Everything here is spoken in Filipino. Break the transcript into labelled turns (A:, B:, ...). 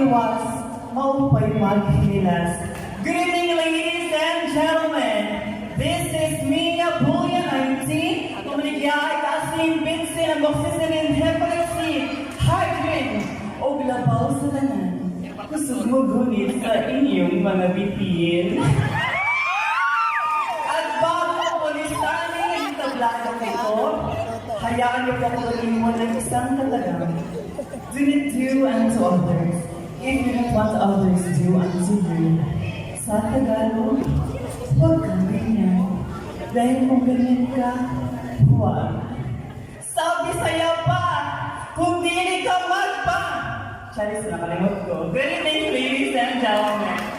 A: iwas, maupay maghililas. Good evening, ladies and gentlemen. This is Mia Buya 19. Kumaligay kasing Vincent ang moxicillin hepatitis hydrogen o glabaw sa tanan. Kusog mo gunit sa inyong mga bitin. At bago ko listanin ang tablado nito, hayaan niyo po ko mo ng isang talagang. Do not do unto others if you don't want others to do unto you. Sa Tagalog, huwag kang ganyan. Dahil kung ganyan ka, huwag. Sabi saya pa, kung dili ka magpa. Charis, nakalimot ko. Good evening, ladies and gentlemen.